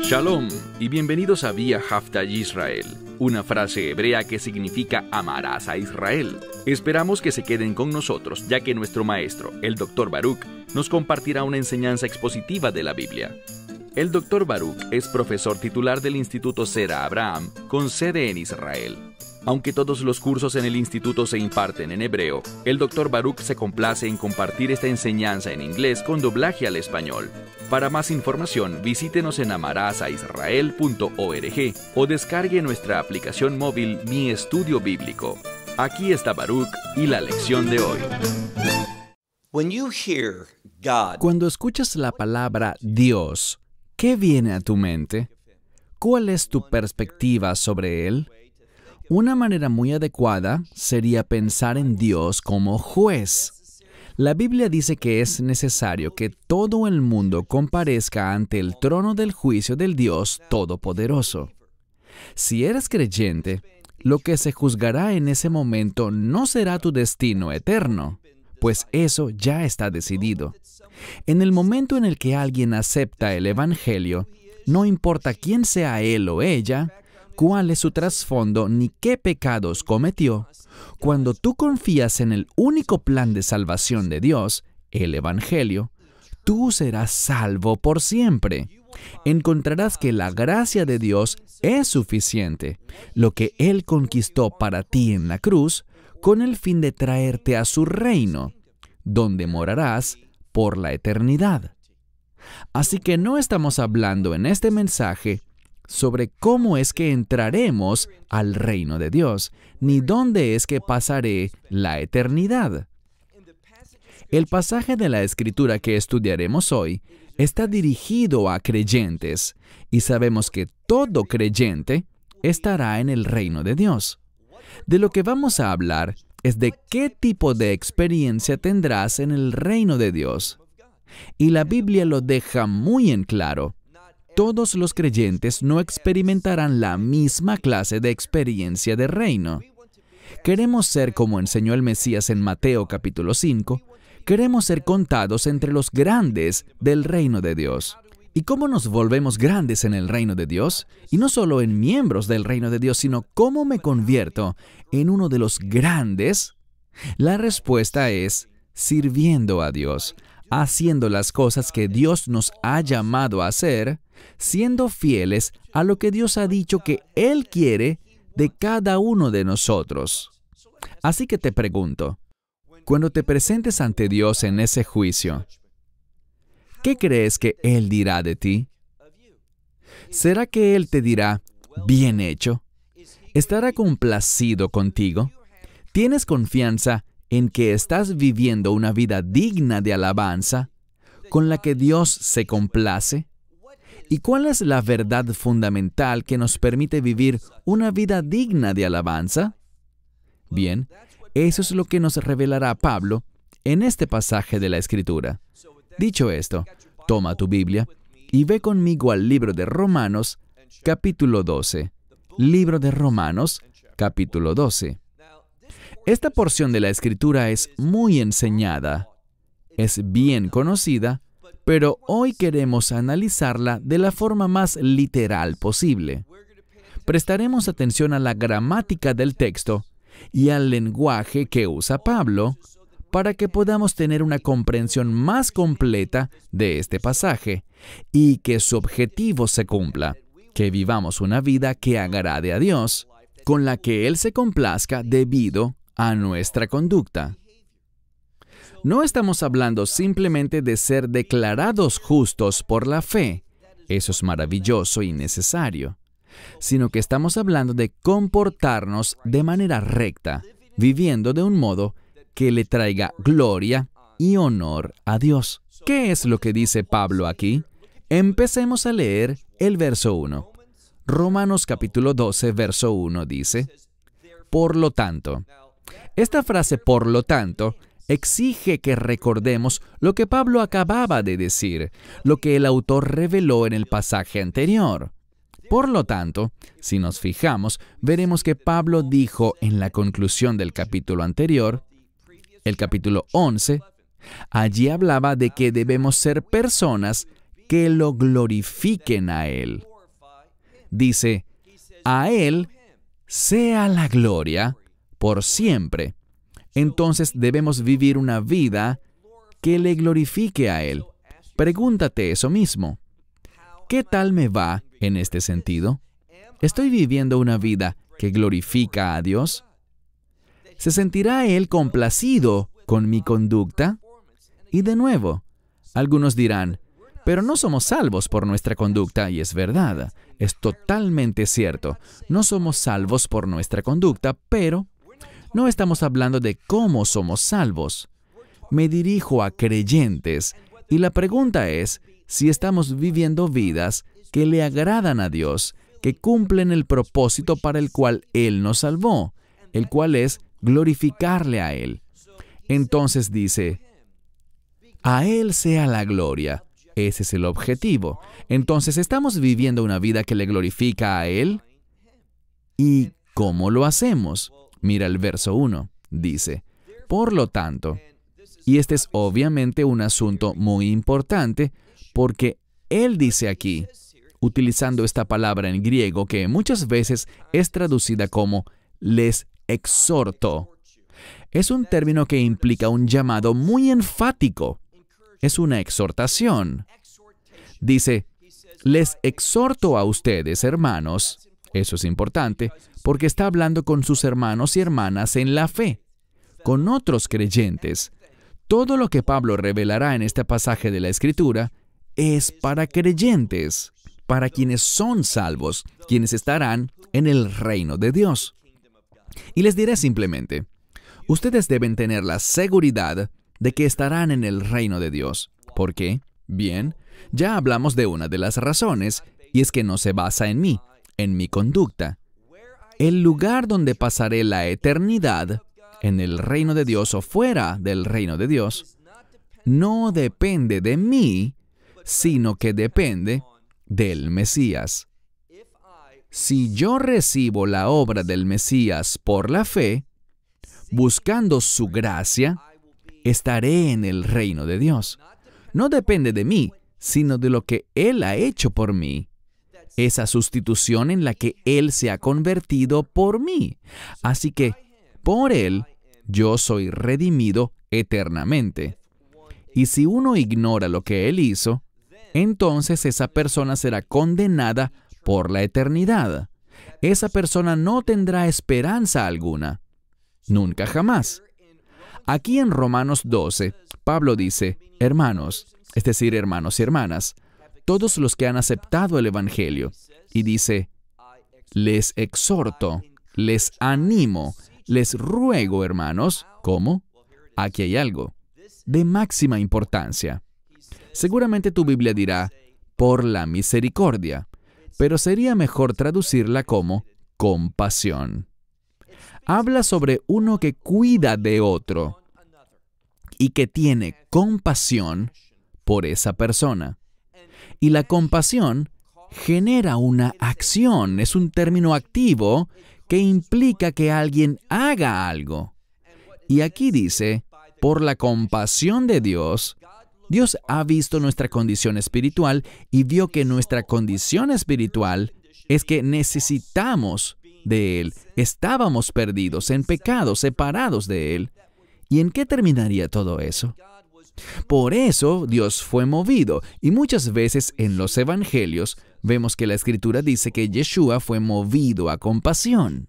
Shalom y bienvenidos a Vía Hafta Yisrael, una frase hebrea que significa amarás a Israel. Esperamos que se queden con nosotros, ya que nuestro maestro, el Dr. Baruch, nos compartirá una enseñanza expositiva de la Biblia. El Dr. Baruch es profesor titular del Instituto Zera Abraham, con sede en Israel. Aunque todos los cursos en el instituto se imparten en hebreo, el Dr. Baruch se complace en compartir esta enseñanza en inglés con doblaje al español. Para más información, visítenos en amarasaisrael.org o descargue nuestra aplicación móvil Mi Estudio Bíblico. Aquí está Baruch y la lección de hoy. Cuando escuchas la palabra Dios, ¿qué viene a tu mente? ¿Cuál es tu perspectiva sobre Él? Una manera muy adecuada sería pensar en Dios como juez. La Biblia dice que es necesario que todo el mundo comparezca ante el trono del juicio del Dios Todopoderoso. Si eres creyente, lo que se juzgará en ese momento no será tu destino eterno, pues eso ya está decidido. En el momento en el que alguien acepta el Evangelio, no importa quién sea él o ella, cuál es su trasfondo ni qué pecados cometió, cuando tú confías en el único plan de salvación de Dios, el Evangelio, tú serás salvo por siempre. Encontrarás que la gracia de Dios es suficiente, lo que Él conquistó para ti en la cruz, con el fin de traerte a su reino, donde morarás por la eternidad. Así que no estamos hablando en este mensaje sobre cómo es que entraremos al reino de Dios, ni dónde es que pasaré la eternidad. El pasaje de la Escritura que estudiaremos hoy está dirigido a creyentes, y sabemos que todo creyente estará en el reino de Dios. De lo que vamos a hablar es de qué tipo de experiencia tendrás en el reino de Dios. Y la Biblia lo deja muy en claro. Todos los creyentes no experimentarán la misma clase de experiencia de reino. Queremos ser como enseñó el Mesías en Mateo capítulo 5, queremos ser contados entre los grandes del reino de Dios. ¿Y cómo nos volvemos grandes en el reino de Dios? Y no solo en miembros del reino de Dios, sino ¿cómo me convierto en uno de los grandes? La respuesta es sirviendo a Dios, haciendo las cosas que Dios nos ha llamado a hacer, siendo fieles a lo que Dios ha dicho que Él quiere de cada uno de nosotros. Así que te pregunto, cuando te presentes ante Dios en ese juicio, ¿qué crees que Él dirá de ti? ¿Será que Él te dirá, bien hecho? ¿Estará complacido contigo? ¿Tienes confianza en que estás viviendo una vida digna de alabanza, con la que Dios se complace? ¿Y cuál es la verdad fundamental que nos permite vivir una vida digna de alabanza? Bien, eso es lo que nos revelará Pablo en este pasaje de la Escritura. Dicho esto, toma tu Biblia y ve conmigo al libro de Romanos, capítulo 12. Libro de Romanos, capítulo 12. Esta porción de la Escritura es muy enseñada, es bien conocida, pero hoy queremos analizarla de la forma más literal posible. Prestaremos atención a la gramática del texto y al lenguaje que usa Pablo para que podamos tener una comprensión más completa de este pasaje y que su objetivo se cumpla, que vivamos una vida que agrade a Dios, con la que Él se complazca debido a nuestra conducta. No estamos hablando simplemente de ser declarados justos por la fe, eso es maravilloso y necesario, sino que estamos hablando de comportarnos de manera recta, viviendo de un modo que le traiga gloria y honor a Dios. ¿Qué es lo que dice Pablo aquí? Empecemos a leer el verso 1. Romanos capítulo 12, verso 1 dice, por lo tanto. Esta frase, por lo tanto, exige que recordemos lo que Pablo acababa de decir, lo que el autor reveló en el pasaje anterior. Por lo tanto, si nos fijamos, veremos que Pablo dijo en la conclusión del capítulo anterior, el capítulo 11, allí hablaba de que debemos ser personas que lo glorifiquen a Él. Dice, a Él sea la gloria por siempre. Entonces debemos vivir una vida que le glorifique a Él. Pregúntate eso mismo. ¿Qué tal me va en este sentido? ¿Estoy viviendo una vida que glorifica a Dios? ¿Se sentirá Él complacido con mi conducta? Y de nuevo, algunos dirán, pero no somos salvos por nuestra conducta, y es verdad, es totalmente cierto. No somos salvos por nuestra conducta, pero no estamos hablando de cómo somos salvos. Me dirijo a creyentes, y la pregunta es si estamos viviendo vidas que le agradan a Dios, que cumplen el propósito para el cual Él nos salvó, el cual es glorificarle a Él. Entonces dice, a Él sea la gloria. Ese es el objetivo. Entonces, ¿estamos viviendo una vida que le glorifica a Él? ¿Y cómo lo hacemos? Mira el verso 1. Dice, por lo tanto, y este es obviamente un asunto muy importante, porque Él dice aquí, utilizando esta palabra en griego que muchas veces es traducida como les exhorto. Es un término que implica un llamado muy enfático. Es una exhortación. Dice, les exhorto a ustedes, hermanos. Eso es importante, porque está hablando con sus hermanos y hermanas en la fe, con otros creyentes. Todo lo que Pablo revelará en este pasaje de la Escritura es para creyentes, para quienes son salvos, quienes estarán en el reino de Dios. Y les diré simplemente, ustedes deben tener la seguridad de que estarán en el reino de Dios. ¿Por qué? Bien, ya hablamos de una de las razones, y es que no se basa en mí, en mi conducta. El lugar donde pasaré la eternidad, en el reino de Dios o fuera del reino de Dios, no depende de mí, sino que depende del Mesías. Si yo recibo la obra del Mesías por la fe, buscando su gracia, estaré en el reino de Dios. No depende de mí, sino de lo que Él ha hecho por mí. Esa sustitución en la que Él se ha convertido por mí. Así que, por Él, yo soy redimido eternamente. Y si uno ignora lo que Él hizo, entonces esa persona será condenada por la eternidad. Esa persona no tendrá esperanza alguna. Nunca jamás. Aquí en Romanos 12, Pablo dice, hermanos, es decir, hermanos y hermanas, todos los que han aceptado el Evangelio, y dice, les exhorto, les animo, les ruego, hermanos, ¿cómo? Aquí hay algo de máxima importancia. Seguramente tu Biblia dirá, por la misericordia, pero sería mejor traducirla como compasión. Habla sobre uno que cuida de otro y que tiene compasión por esa persona. Y la compasión genera una acción, es un término activo que implica que alguien haga algo. Y aquí dice, por la compasión de Dios, Dios ha visto nuestra condición espiritual y vio que nuestra condición espiritual es que necesitamos de Él. Estábamos perdidos en pecado, separados de Él. ¿Y en qué terminaría todo eso? Por eso Dios fue movido, y muchas veces en los evangelios vemos que la Escritura dice que Yeshua fue movido a compasión.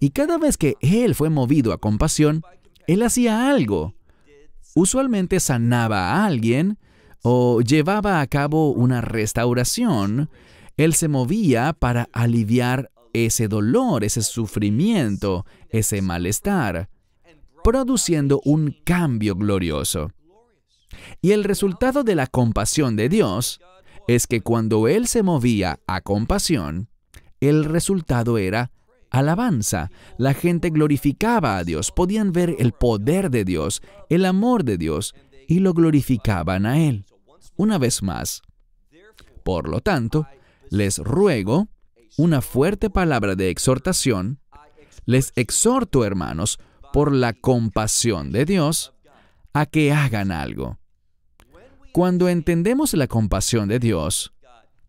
Y cada vez que Él fue movido a compasión, Él hacía algo. Usualmente sanaba a alguien o llevaba a cabo una restauración. Él se movía para aliviar ese dolor, ese sufrimiento, ese malestar, produciendo un cambio glorioso. Y el resultado de la compasión de Dios es que cuando Él se movía a compasión, el resultado era alabanza. La gente glorificaba a Dios, podían ver el poder de Dios, el amor de Dios, y lo glorificaban a Él. Una vez más. Por lo tanto, les ruego, una fuerte palabra de exhortación, les exhorto, hermanos, por la compasión de Dios, a que hagan algo. Cuando entendemos la compasión de Dios,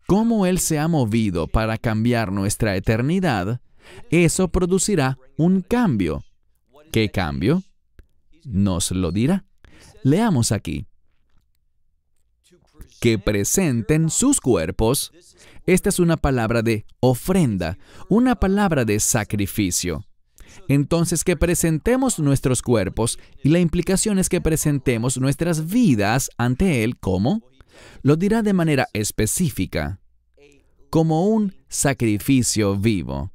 cómo Él se ha movido para cambiar nuestra eternidad, eso producirá un cambio. ¿Qué cambio? Nos lo dirá. Leamos aquí. Que presenten sus cuerpos. Esta es una palabra de ofrenda, una palabra de sacrificio. Entonces, que presentemos nuestros cuerpos, y la implicación es que presentemos nuestras vidas ante Él, ¿cómo? Lo dirá de manera específica, como un sacrificio vivo.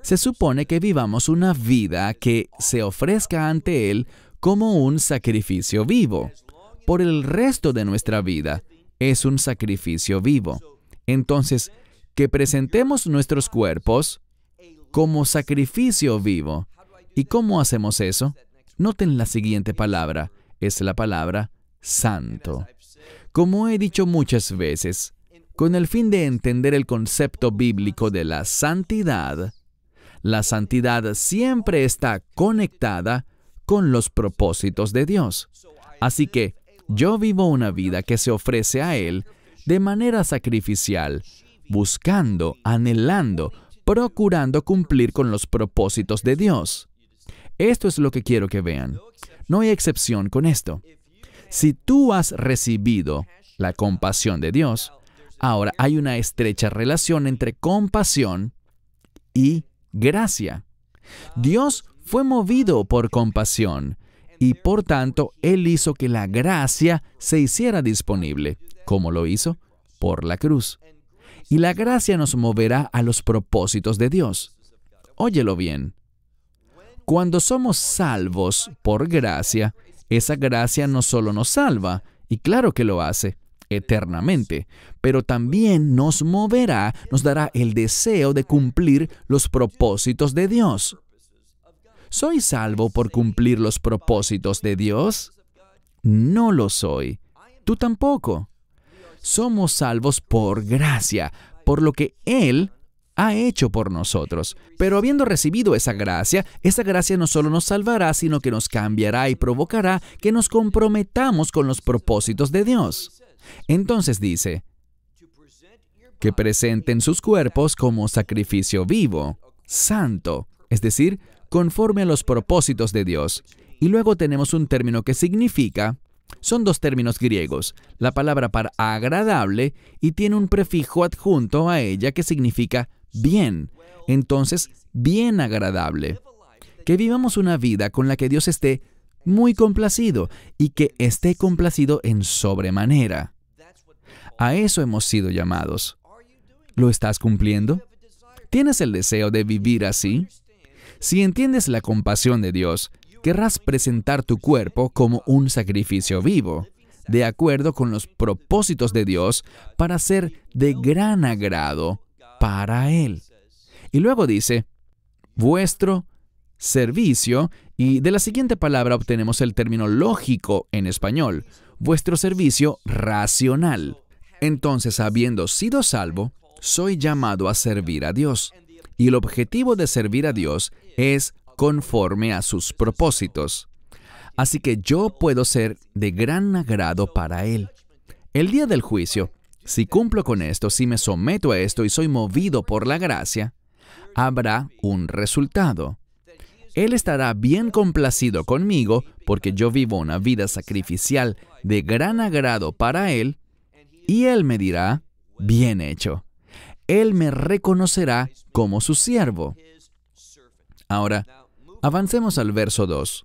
Se supone que vivamos una vida que se ofrezca ante Él como un sacrificio vivo. Por el resto de nuestra vida, es un sacrificio vivo. Entonces, que presentemos nuestros cuerpos como sacrificio vivo. ¿Y cómo hacemos eso? Noten la siguiente palabra. Es la palabra santo. Como he dicho muchas veces, con el fin de entender el concepto bíblico de la santidad siempre está conectada con los propósitos de Dios. Así que yo vivo una vida que se ofrece a Él de manera sacrificial, buscando, anhelando, procurando cumplir con los propósitos de Dios. Esto es lo que quiero que vean. No hay excepción con esto. Si tú has recibido la compasión de Dios, ahora hay una estrecha relación entre compasión y gracia. Dios fue movido por compasión y por tanto Él hizo que la gracia se hiciera disponible. ¿Cómo lo hizo? Por la cruz. Y la gracia nos moverá a los propósitos de Dios. Óyelo bien. Cuando somos salvos por gracia, esa gracia no solo nos salva, y claro que lo hace, eternamente, pero también nos moverá, nos dará el deseo de cumplir los propósitos de Dios. ¿Soy salvo por cumplir los propósitos de Dios? No lo soy. Tú tampoco. Somos salvos por gracia, por lo que Él ha hecho por nosotros. Pero habiendo recibido esa gracia no solo nos salvará, sino que nos cambiará y provocará que nos comprometamos con los propósitos de Dios. Entonces dice, que presenten sus cuerpos como sacrificio vivo, santo, es decir, conforme a los propósitos de Dios. Y luego tenemos un término que significa, son dos términos griegos, la palabra para agradable y tiene un prefijo adjunto a ella que significa bien. Entonces, bien agradable. Que vivamos una vida con la que Dios esté muy complacido y que esté complacido en sobremanera. A eso hemos sido llamados. ¿Lo estás cumpliendo? ¿Tienes el deseo de vivir así? Si entiendes la compasión de Dios, querrás presentar tu cuerpo como un sacrificio vivo, de acuerdo con los propósitos de Dios, para ser de gran agrado para Él. Y luego dice, vuestro servicio, y de la siguiente palabra obtenemos el término lógico en español, vuestro servicio racional. Entonces, habiendo sido salvo, soy llamado a servir a Dios. Y el objetivo de servir a Dios es conforme a sus propósitos. Así que yo puedo ser de gran agrado para Él. El día del juicio, si cumplo con esto, si me someto a esto y soy movido por la gracia, habrá un resultado. Él estará bien complacido conmigo porque yo vivo una vida sacrificial de gran agrado para Él, y Él me dirá, bien hecho. Él me reconocerá como su siervo. Ahora, avancemos al verso 2.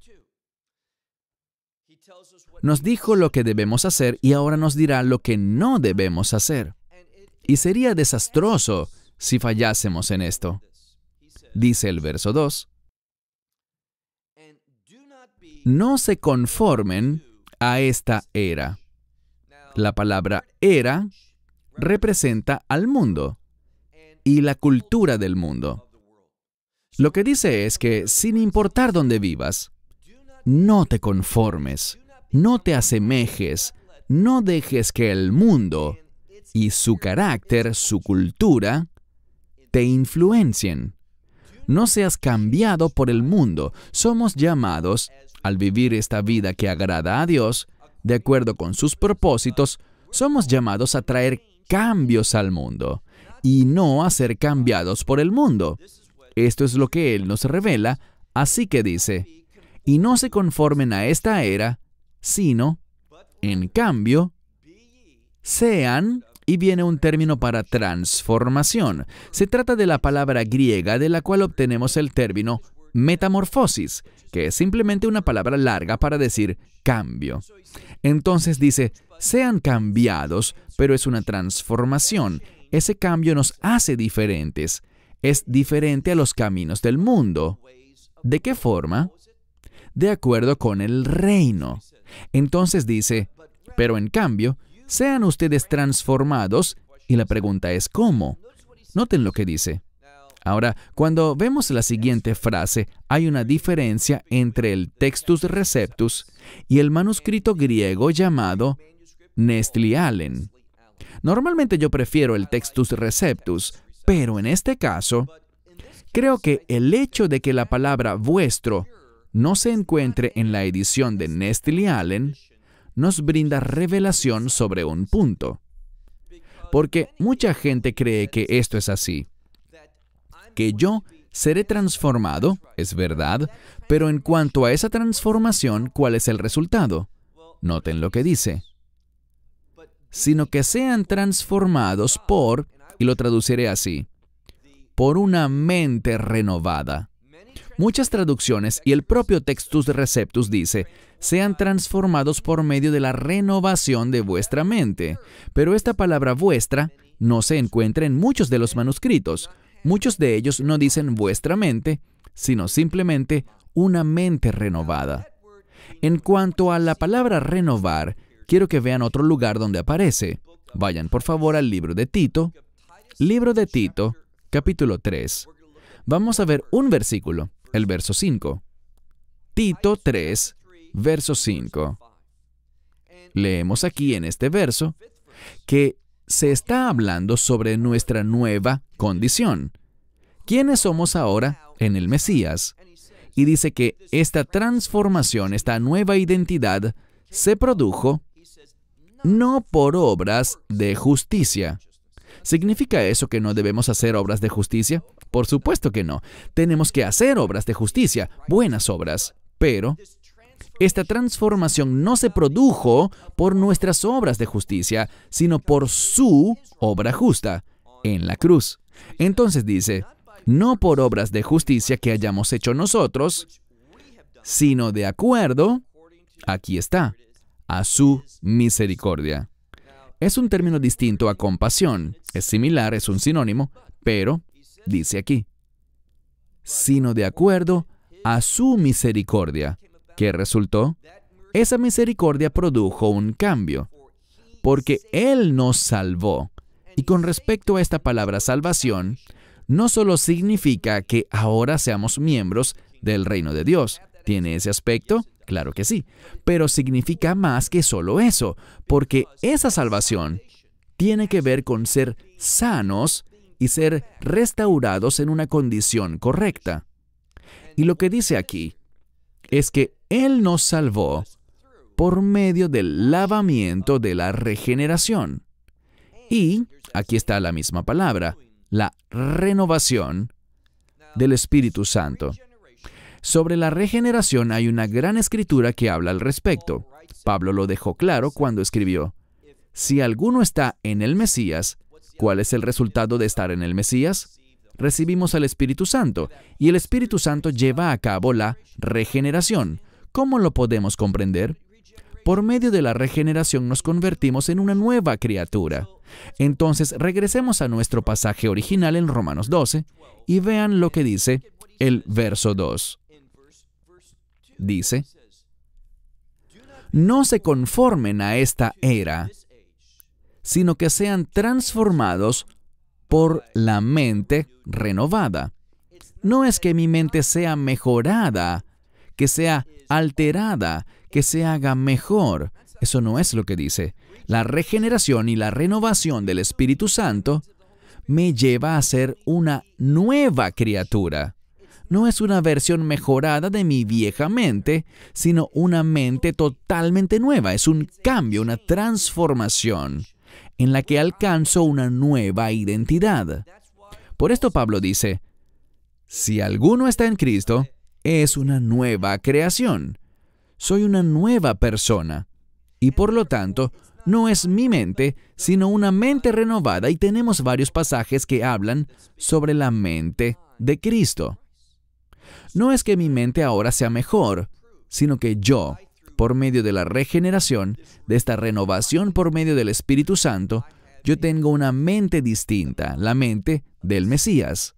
Nos dijo lo que debemos hacer y ahora nos dirá lo que no debemos hacer. Y sería desastroso si fallásemos en esto. Dice el verso 2. No se conformen a esta era. La palabra era representa al mundo y la cultura del mundo. Lo que dice es que, sin importar dónde vivas, no te conformes, no te asemejes, no dejes que el mundo y su carácter, su cultura, te influencien. No seas cambiado por el mundo. Somos llamados, al vivir esta vida que agrada a Dios, de acuerdo con sus propósitos, somos llamados a traer cambios al mundo y no a ser cambiados por el mundo. Esto es lo que Él nos revela, así que dice, y no se conformen a esta era, sino, en cambio, sean, y viene un término para transformación. Se trata de la palabra griega de la cual obtenemos el término metamorfosis, que es simplemente una palabra larga para decir cambio. Entonces dice, sean cambiados, pero es una transformación. Ese cambio nos hace diferentes. Es diferente a los caminos del mundo. ¿De qué forma? De acuerdo con el reino. Entonces dice, pero en cambio, sean ustedes transformados, y la pregunta es ¿cómo? Noten lo que dice. Ahora, cuando vemos la siguiente frase, hay una diferencia entre el Textus Receptus y el manuscrito griego llamado Nestle-Aland. Normalmente yo prefiero el Textus Receptus, pero en este caso, creo que el hecho de que la palabra vuestro no se encuentre en la edición de Nestle-Aland nos brinda revelación sobre un punto. Porque mucha gente cree que esto es así. Que yo seré transformado, es verdad, pero en cuanto a esa transformación, ¿cuál es el resultado? Noten lo que dice. Sino que sean transformados por, y lo traduciré así, por una mente renovada. Muchas traducciones y el propio Textus Receptus dice, sean transformados por medio de la renovación de vuestra mente. Pero esta palabra vuestra no se encuentra en muchos de los manuscritos. Muchos de ellos no dicen vuestra mente, sino simplemente una mente renovada. En cuanto a la palabra renovar, quiero que vean otro lugar donde aparece. Vayan por favor al libro de Tito. Libro de Tito, capítulo 3. Vamos a ver un versículo, el verso 5. Tito 3, verso 5. Leemos aquí en este verso que se está hablando sobre nuestra nueva condición. ¿Quiénes somos ahora en el Mesías? Y dice que esta transformación, esta nueva identidad, se produjo no por obras de justicia. ¿Significa eso que no debemos hacer obras de justicia? Por supuesto que no. Tenemos que hacer obras de justicia, buenas obras. Pero esta transformación no se produjo por nuestras obras de justicia, sino por su obra justa en la cruz. Entonces dice, no por obras de justicia que hayamos hecho nosotros, sino de acuerdo, aquí está, a su misericordia. Es un término distinto a compasión. Es similar, es un sinónimo, pero dice aquí, sino de acuerdo a su misericordia. ¿Qué resultó? Esa misericordia produjo un cambio, porque Él nos salvó. Y con respecto a esta palabra salvación, no solo significa que ahora seamos miembros del reino de Dios. ¿Tiene ese aspecto? Claro que sí, pero significa más que solo eso, porque esa salvación tiene que ver con ser sanos y ser restaurados en una condición correcta. Y lo que dice aquí es que Él nos salvó por medio del lavamiento de la regeneración. Y aquí está la misma palabra, la renovación del Espíritu Santo. Sobre la regeneración hay una gran escritura que habla al respecto. Pablo lo dejó claro cuando escribió, si alguno está en el Mesías, ¿cuál es el resultado de estar en el Mesías? Recibimos al Espíritu Santo, y el Espíritu Santo lleva a cabo la regeneración. ¿Cómo lo podemos comprender? Por medio de la regeneración nos convertimos en una nueva criatura. Entonces, regresemos a nuestro pasaje original en Romanos 12, y vean lo que dice el verso 2. Dice, no se conformen a esta era, sino que sean transformados por la mente renovada. No es que mi mente sea mejorada, que sea alterada, que se haga mejor. Eso no es lo que dice. La regeneración y la renovación del Espíritu Santo me lleva a ser una nueva criatura. No es una versión mejorada de mi vieja mente, sino una mente totalmente nueva. Es un cambio, una transformación. en la que alcanzo una nueva identidad. Por esto Pablo dice, si alguno está en Cristo, es una nueva creación. Soy una nueva persona. Y por lo tanto, no es mi mente, sino una mente renovada, y tenemos varios pasajes que hablan sobre la mente de Cristo. No es que mi mente ahora sea mejor, sino que yo, por medio de la regeneración, de esta renovación por medio del Espíritu Santo, yo tengo una mente distinta, la mente del Mesías.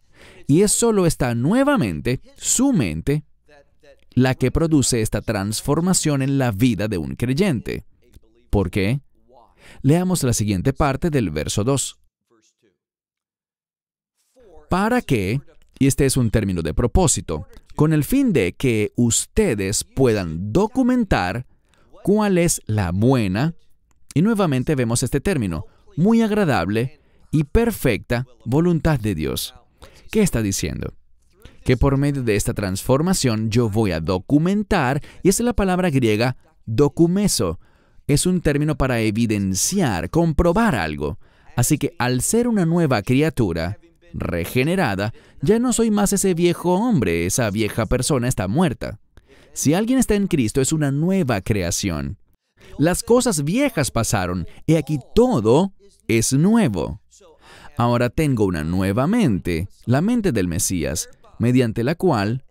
Y es solo esta nueva mente, su mente, la que produce esta transformación en la vida de un creyente. ¿Por qué? Leamos la siguiente parte del verso 2. ¿Para qué? Y este es un término de propósito, con el fin de que ustedes puedan documentar cuál es la buena, y nuevamente vemos este término, muy agradable y perfecta voluntad de Dios. ¿Qué está diciendo? Que por medio de esta transformación yo voy a documentar, y esa es la palabra griega dokumeso. Es un término para evidenciar, comprobar algo. Así que al ser una nueva criatura, regenerada, ya no soy más ese viejo hombre, esa vieja persona está muerta. Si alguien está en Cristo, es una nueva creación. Las cosas viejas pasaron, y aquí todo es nuevo. Ahora tengo una nueva mente, la mente del Mesías, mediante la cual,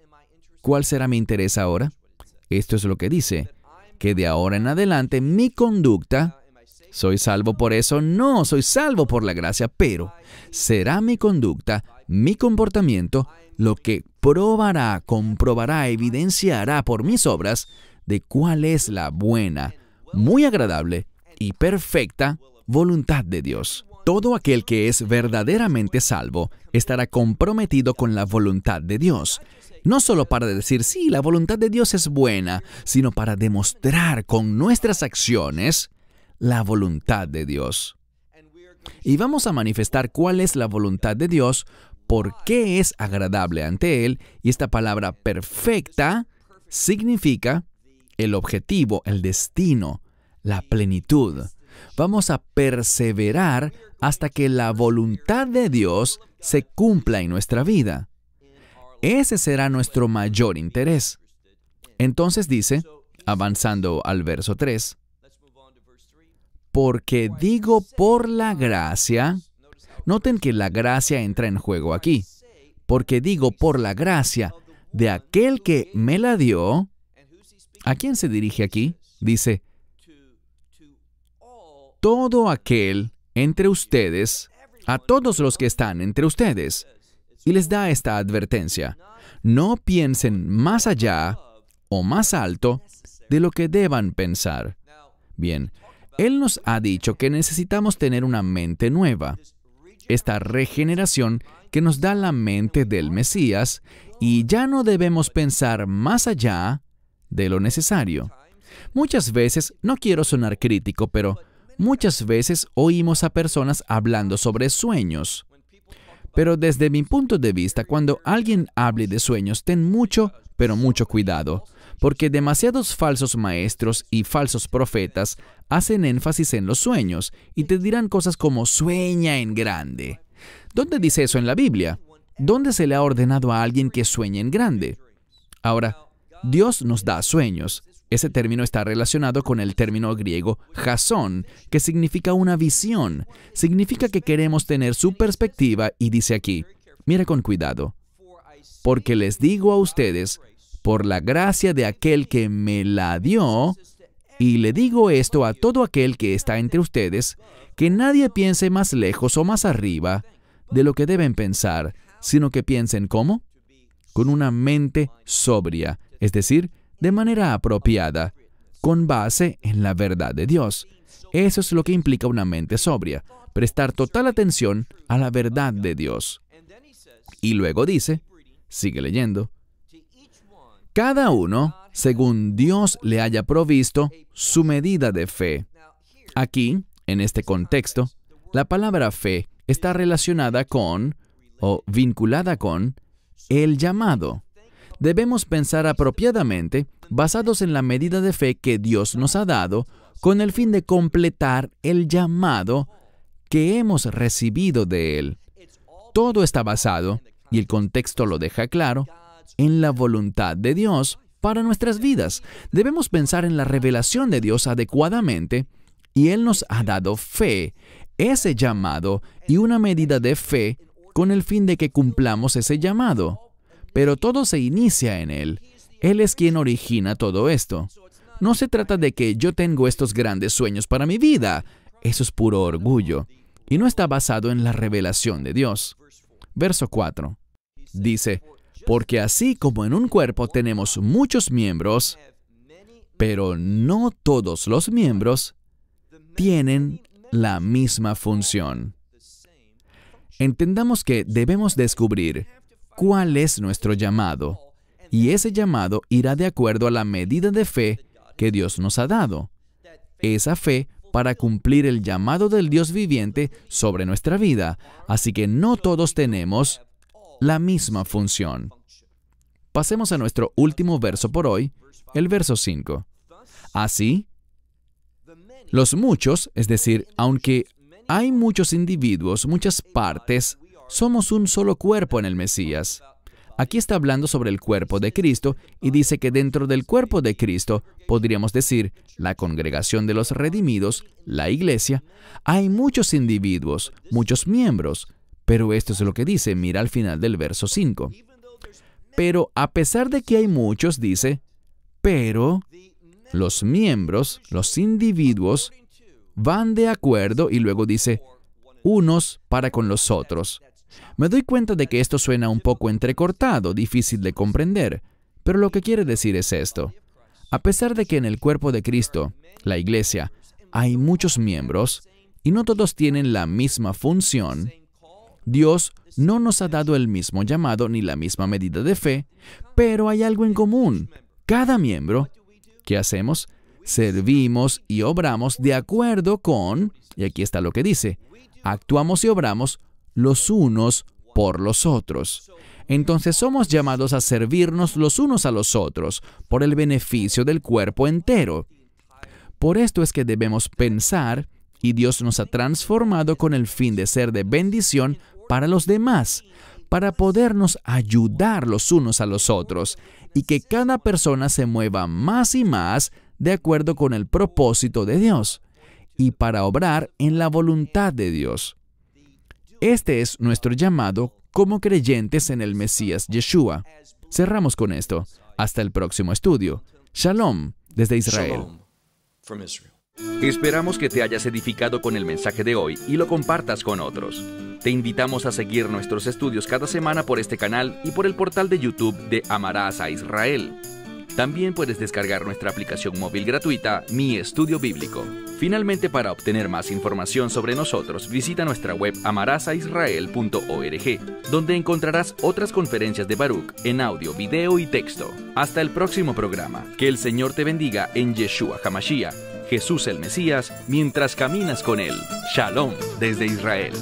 ¿cuál será mi interés ahora? Esto es lo que dice, que de ahora en adelante mi conducta, ¿soy salvo por eso? No, soy salvo por la gracia, pero será mi conducta, mi comportamiento, lo que probará, comprobará, evidenciará por mis obras de cuál es la buena, muy agradable y perfecta voluntad de Dios. Todo aquel que es verdaderamente salvo estará comprometido con la voluntad de Dios. No solo para decir, sí, la voluntad de Dios es buena, sino para demostrar con nuestras acciones la voluntad de Dios. Y vamos a manifestar cuál es la voluntad de Dios, por qué es agradable ante Él, y esta palabra perfecta significa el objetivo, el destino, la plenitud. Vamos a perseverar hasta que la voluntad de Dios se cumpla en nuestra vida. Ese será nuestro mayor interés. Entonces dice, avanzando al verso 3, porque digo por la gracia, noten que la gracia entra en juego aquí, porque digo por la gracia de aquel que me la dio. ¿A quién se dirige aquí? Dice, todo aquel entre ustedes, a todos los que están entre ustedes. Y les da esta advertencia. No piensen más allá o más alto de lo que deban pensar. Bien, Él nos ha dicho que necesitamos tener una mente nueva. Esta regeneración que nos da la mente del Mesías, y ya no debemos pensar más allá de lo necesario. Muchas veces, no quiero sonar crítico, pero muchas veces oímos a personas hablando sobre sueños. Pero desde mi punto de vista, cuando alguien hable de sueños, ten mucho, pero mucho cuidado, porque demasiados falsos maestros y falsos profetas hacen énfasis en los sueños y te dirán cosas como sueña en grande. ¿Dónde dice eso en la Biblia? ¿Dónde se le ha ordenado a alguien que sueñe en grande? Ahora, Dios nos da sueños. Ese término está relacionado con el término griego jasón, que significa una visión. Significa que queremos tener su perspectiva y dice aquí, mira con cuidado, porque les digo a ustedes, por la gracia de aquel que me la dio, y le digo esto a todo aquel que está entre ustedes, que nadie piense más lejos o más arriba de lo que deben pensar, sino que piensen ¿cómo? Con una mente sobria, es decir, de manera apropiada, con base en la verdad de Dios. Eso es lo que implica una mente sobria, prestar total atención a la verdad de Dios. Y luego dice, sigue leyendo, cada uno, según Dios le haya provisto su medida de fe. Aquí, en este contexto, la palabra fe está relacionada con, o vinculada con, el llamado. Debemos pensar apropiadamente, basados en la medida de fe que Dios nos ha dado, con el fin de completar el llamado que hemos recibido de Él. Todo está basado, y el contexto lo deja claro, en la voluntad de Dios para nuestras vidas. Debemos pensar en la revelación de Dios adecuadamente, y Él nos ha dado fe, ese llamado y una medida de fe con el fin de que cumplamos ese llamado. Pero todo se inicia en Él. Él es quien origina todo esto. No se trata de que yo tengo estos grandes sueños para mi vida. Eso es puro orgullo. Y no está basado en la revelación de Dios. Verso 4. Dice, porque así como en un cuerpo tenemos muchos miembros, pero no todos los miembros tienen la misma función. Entendamos que debemos descubrir cuál es nuestro llamado, y ese llamado irá de acuerdo a la medida de fe que Dios nos ha dado. Esa fe para cumplir el llamado del Dios viviente sobre nuestra vida. Así que no todos tenemos la misma función. Pasemos a nuestro último verso por hoy, el verso 5. Así, los muchos, es decir, aunque hay muchos individuos, muchas partes, somos un solo cuerpo en el Mesías. Aquí está hablando sobre el cuerpo de Cristo y dice que dentro del cuerpo de Cristo, podríamos decir, la congregación de los redimidos, la iglesia, hay muchos individuos, muchos miembros, pero esto es lo que dice, mira al final del verso 5. Pero a pesar de que hay muchos, dice, pero los miembros, los individuos, van de acuerdo y luego dice, unos para con los otros. Me doy cuenta de que esto suena un poco entrecortado, difícil de comprender, pero lo que quiere decir es esto. A pesar de que en el cuerpo de Cristo, la iglesia, hay muchos miembros y no todos tienen la misma función, Dios no nos ha dado el mismo llamado ni la misma medida de fe, pero hay algo en común. Cada miembro, ¿qué hacemos? Servimos y obramos de acuerdo con, y aquí está lo que dice, actuamos y obramos los unos por los otros. Entonces somos llamados a servirnos los unos a los otros por el beneficio del cuerpo entero. Por esto es que debemos pensar, y Dios nos ha transformado con el fin de ser de bendición para los demás, para podernos ayudar los unos a los otros, y que cada persona se mueva más y más de acuerdo con el propósito de Dios, y para obrar en la voluntad de Dios. Este es nuestro llamado como creyentes en el Mesías Yeshua. Cerramos con esto. Hasta el próximo estudio. Shalom desde Israel. Esperamos que te hayas edificado con el mensaje de hoy y lo compartas con otros. Te invitamos a seguir nuestros estudios cada semana por este canal y por el portal de YouTube de Amarás a Israel. También puedes descargar nuestra aplicación móvil gratuita, Mi Estudio Bíblico. Finalmente, para obtener más información sobre nosotros, visita nuestra web amarasaisrael.org, donde encontrarás otras conferencias de Baruch en audio, video y texto. Hasta el próximo programa. Que el Señor te bendiga en Yeshua HaMashiach, Jesús el Mesías, mientras caminas con Él. Shalom desde Israel.